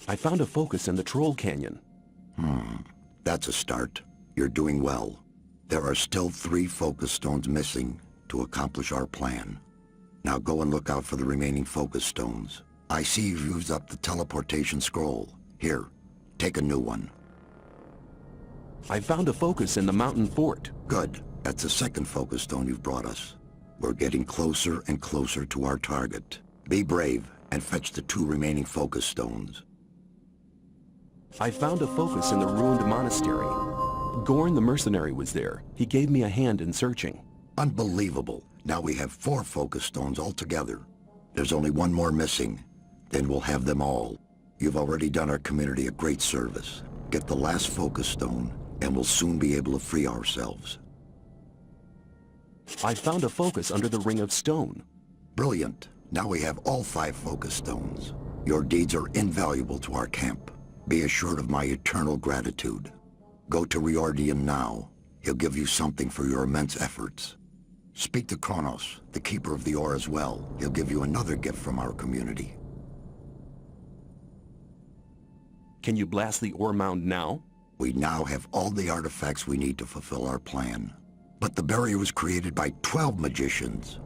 I found a focus in the Troll Canyon. That's a start. You're doing well. There are still 3 focus stones missing to accomplish our plan. Now go and look out for the remaining focus stones. I see you've used up the teleportation scroll. Here, take a new one. I found a focus in the mountain fort. Good. That's the 2nd focus stone you've brought us. We're getting closer and closer to our target. Be brave and fetch the 2 remaining focus stones. I found a focus in the ruined monastery. Gorn the mercenary was there. He gave me a hand in searching. Unbelievable. Now we have 4 focus stones altogether. There's only 1 more missing. Then we'll have them all. You've already done our community a great service. Get the last focus stone, and we'll soon be able to free ourselves. I found a focus under the Ring of Stone. Brilliant. Now we have all 5 focus stones. Your deeds are invaluable to our camp. Be assured of my eternal gratitude. Go to Riordian now. He'll give you something for your immense efforts. Speak to Kronos, the Keeper of the Ore as well. He'll give you another gift from our community. Can you blast the ore mound now? We now have all the artifacts we need to fulfill our plan. But the barrier was created by 12 magicians.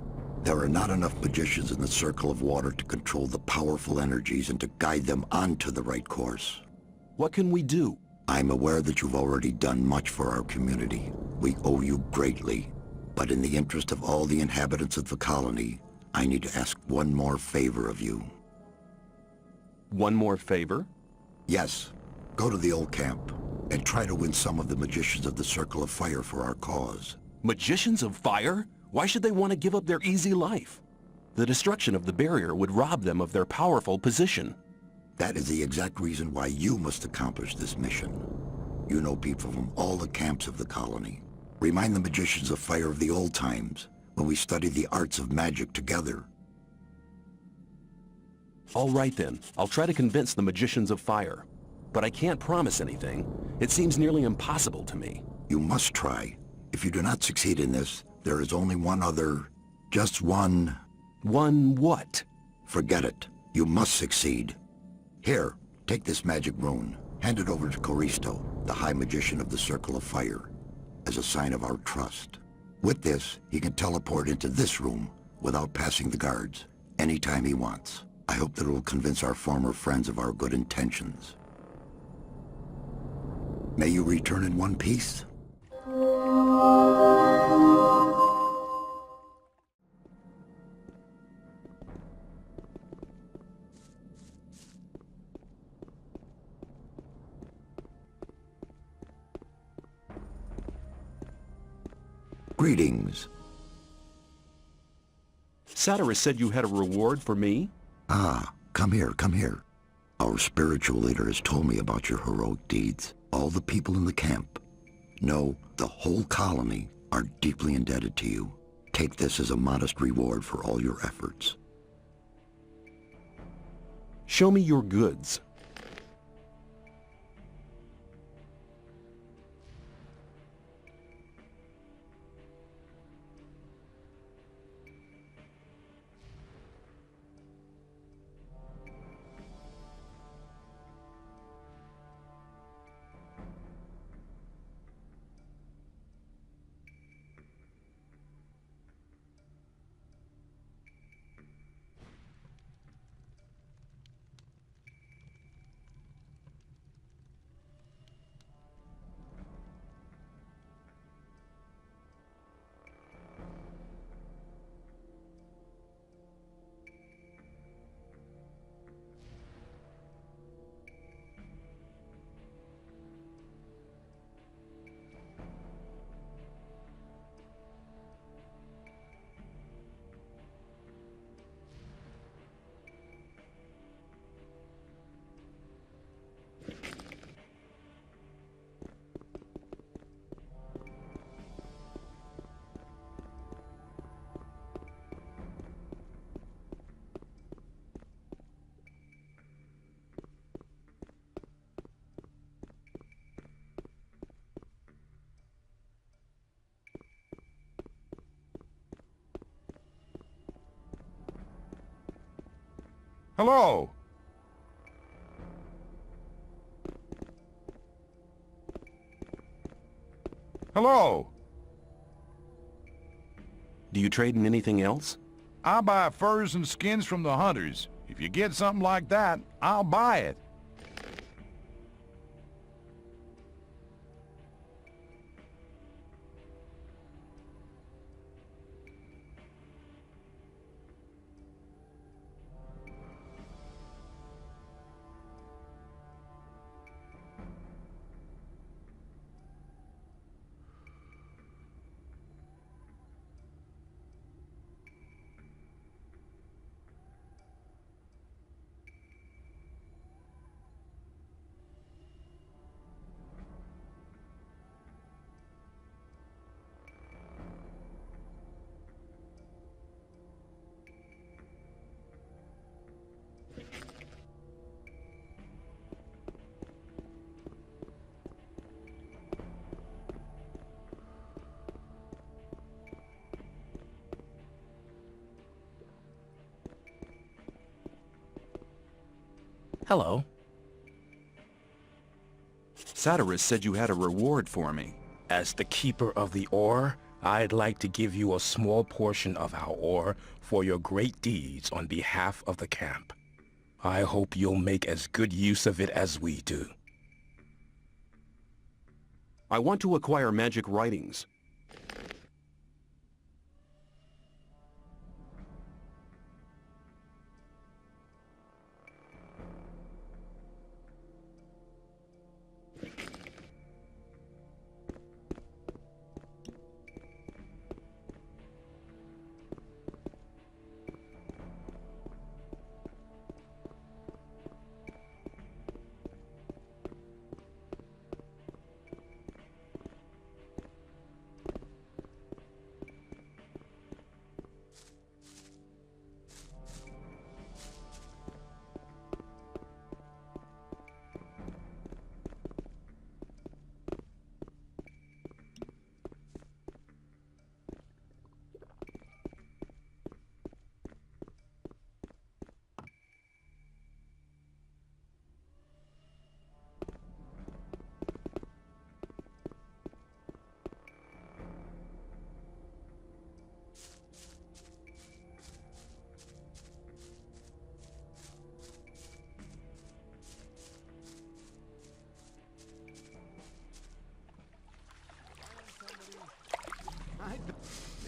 There are not enough magicians in the Circle of Water to control the powerful energies and to guide them onto the right course. What can we do? I'm aware that you've already done much for our community. We owe you greatly. But in the interest of all the inhabitants of the colony, I need to ask one more favor of you. One more favor? Yes. Go to the old camp and try to win some of the magicians of the Circle of Fire for our cause. Magicians of Fire? Why should they want to give up their easy life? The destruction of the barrier would rob them of their powerful position. That is the exact reason why you must accomplish this mission. You know people from all the camps of the colony. Remind the magicians of Fire of the old times, when we studied the arts of magic together. All right then, I'll try to convince the magicians of Fire. But I can't promise anything. It seems nearly impossible to me. You must try. If you do not succeed in this, there is only one other... just one... One what? Forget it. You must succeed. Here, take this magic rune. Hand it over to Coristo, the High Magician of the Circle of Fire, as a sign of our trust. With this, he can teleport into this room without passing the guards, anytime he wants. I hope that it will convince our former friends of our good intentions. May you return in one piece. Greetings. Satyrus said you had a reward for me? Ah, come here, come here. Our spiritual leader has told me about your heroic deeds. All the people in the camp, no, the whole colony, are deeply indebted to you. Take this as a modest reward for all your efforts. Show me your goods. Hello! Hello. Do you trade in anything else? I buy furs and skins from the hunters. If you get something like that, I'll buy it. Hello. Satyrus said you had a reward for me. As the keeper of the ore, I'd like to give you a small portion of our ore for your great deeds on behalf of the camp. I hope you'll make as good use of it as we do. I want to acquire magic writings.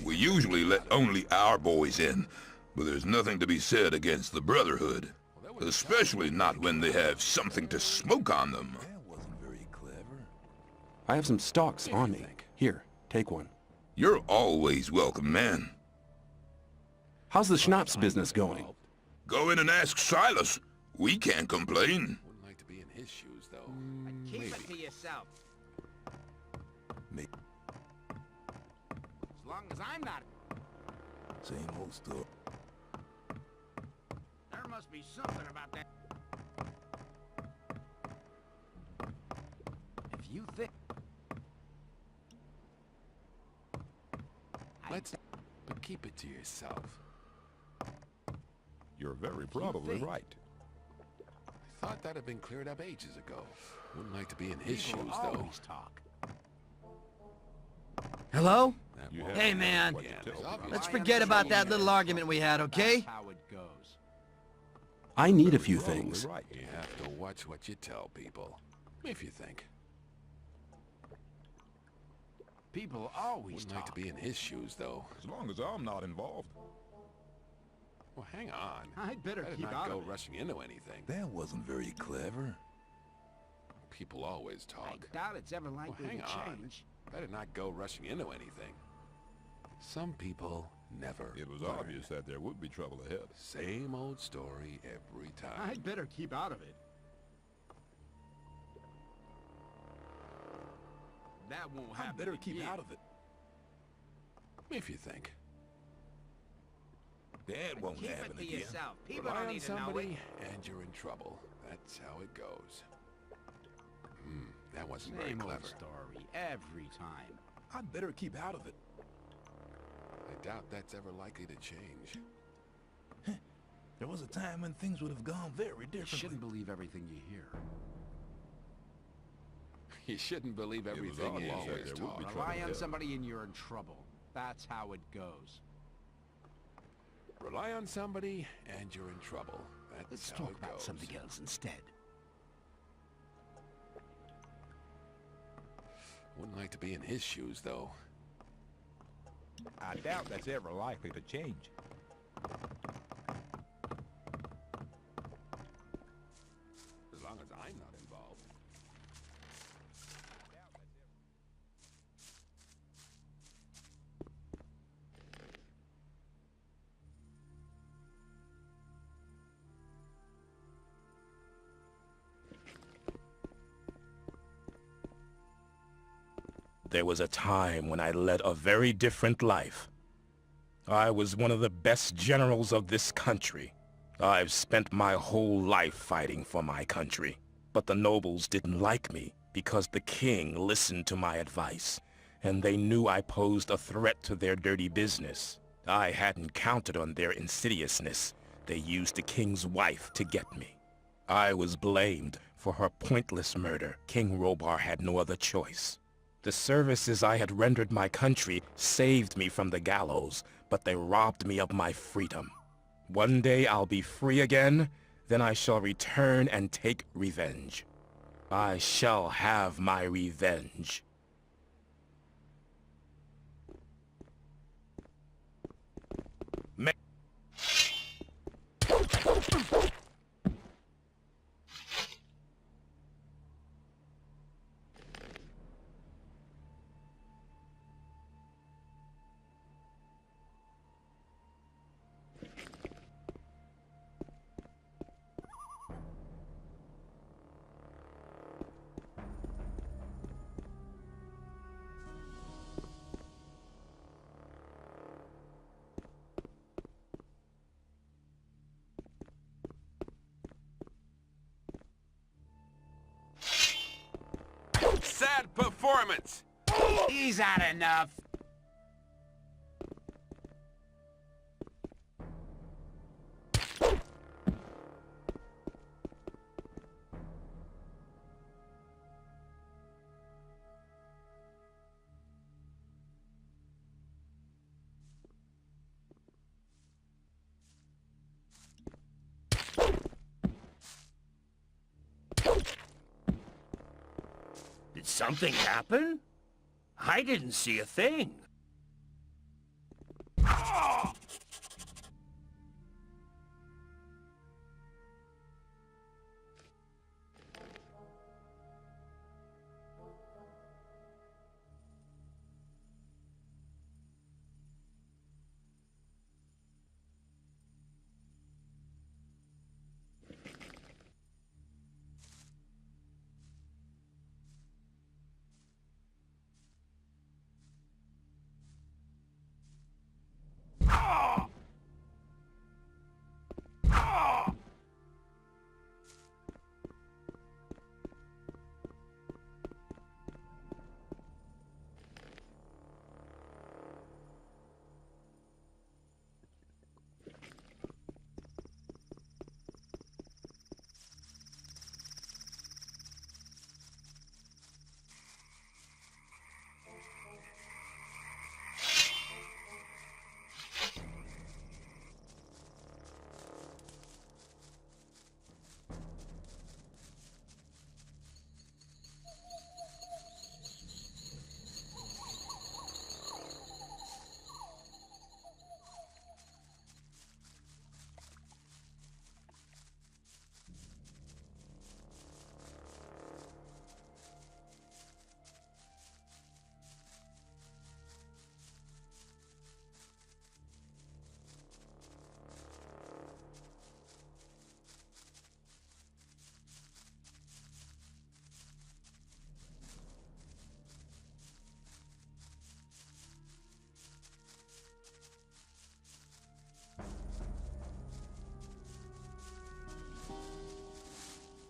We usually let only our boys in, but there's nothing to be said against the Brotherhood. Especially not when they have something to smoke on them. I have some stocks on me. Here, take one. You're always welcome, man. How's the schnapps business going? Go in and ask Silas. We can't complain. Wouldn't like to be in his shoes, though. Keep it to yourself. Me. As long as I'm not... Same old stuff. There must be something about that. If you think... But keep it to yourself. You're very probably right. I thought that had been cleared up ages ago. Wouldn't like to be in his shoes, though. Always talk. Hello? You have Hey, man. what to tell me. Let's forget about that little argument we had, okay? That's how it goes. I need a few Probably things. right. You have to watch what you tell people. If you think. People always Wouldn't talk. like to be in his shoes, though. As long as I'm not involved. Well, hang on. I'd better Better keep not out go of it. rushing into anything. That wasn't very clever. People always I talk. doubt it's ever likely hang to on. change. Better not go rushing into anything. Some people never It was learn. obvious that there would be trouble ahead. Same old story every time. I'd better keep out of it. That won't happen. Better keep again. out of it. If you think. That won't Keep happen it to again. yourself. People Rely don't on need to know it. somebody, and you're in trouble. That's how it goes. That wasn't very Same clever. old story every time. I'd better keep out of it. I doubt that's ever likely to change. There was a time when things would have gone very You differently. shouldn't believe everything you hear. You shouldn't believe everything you hear. Rely on somebody and you're in trouble. That's how it goes. Rely on somebody and you're in trouble. That's Let's how talk it about goes. something else instead. Wouldn't like to be in his shoes, though. I doubt that's ever likely to change. As long as I'm not involved. There was a time when I led a very different life. I was one of the best generals of this country. I've spent my whole life fighting for my country. But the nobles didn't like me because the king listened to my advice, and they knew I posed a threat to their dirty business. I hadn't counted on their insidiousness. They used the king's wife to get me. I was blamed for her pointless murder. King Robar had no other choice. The services I had rendered my country saved me from the gallows, but they robbed me of my freedom. One day I'll be free again, then I shall return and take revenge. I shall have my revenge. Sad performance! He's had enough. Did something happen? I didn't see a thing.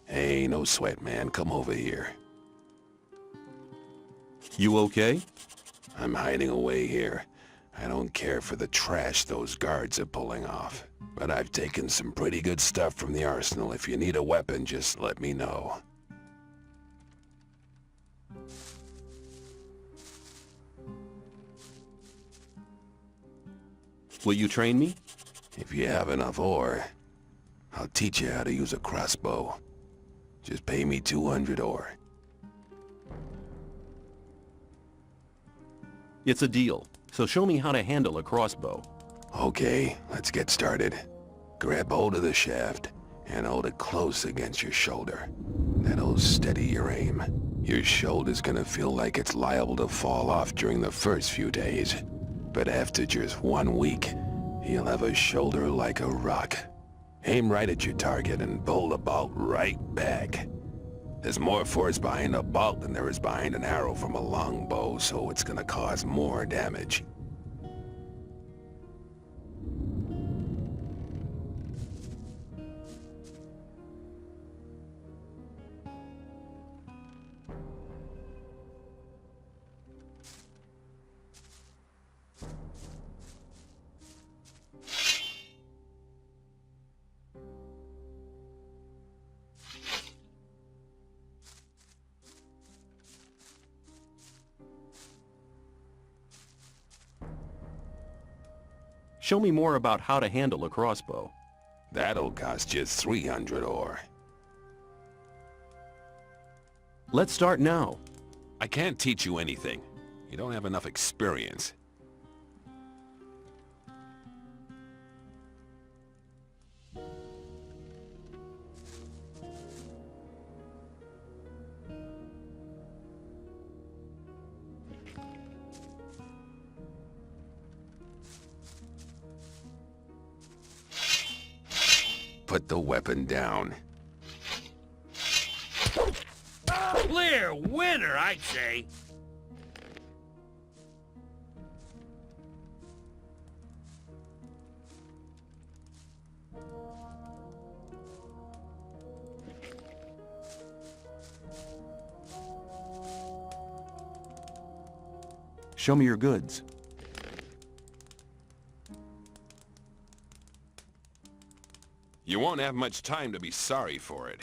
Hey, no sweat, man. Come over here. You okay? I'm hiding away here. I don't care for the trash those guards are pulling off. But I've taken some pretty good stuff from the arsenal. If you need a weapon, just let me know. Will you train me? If you have enough ore, I'll teach you how to use a crossbow. Just pay me 200 ore. It's a deal. So show me how to handle a crossbow. Okay, let's get started. Grab hold of the shaft and hold it close against your shoulder. That'll steady your aim. Your shoulder's gonna feel like it's liable to fall off during the first few days. But after just 1 week, you'll have a shoulder like a rock. Aim right at your target and pull the bolt right back. There's more force behind a bolt than there is behind an arrow from a longbow, so it's gonna cause more damage. Show me more about how to handle a crossbow. That'll cost you 300 ore. Let's start now. I can't teach you anything. You don't have enough experience. Put the weapon down. Clear winner, I'd say. Show me your goods. You won't have much time to be sorry for it.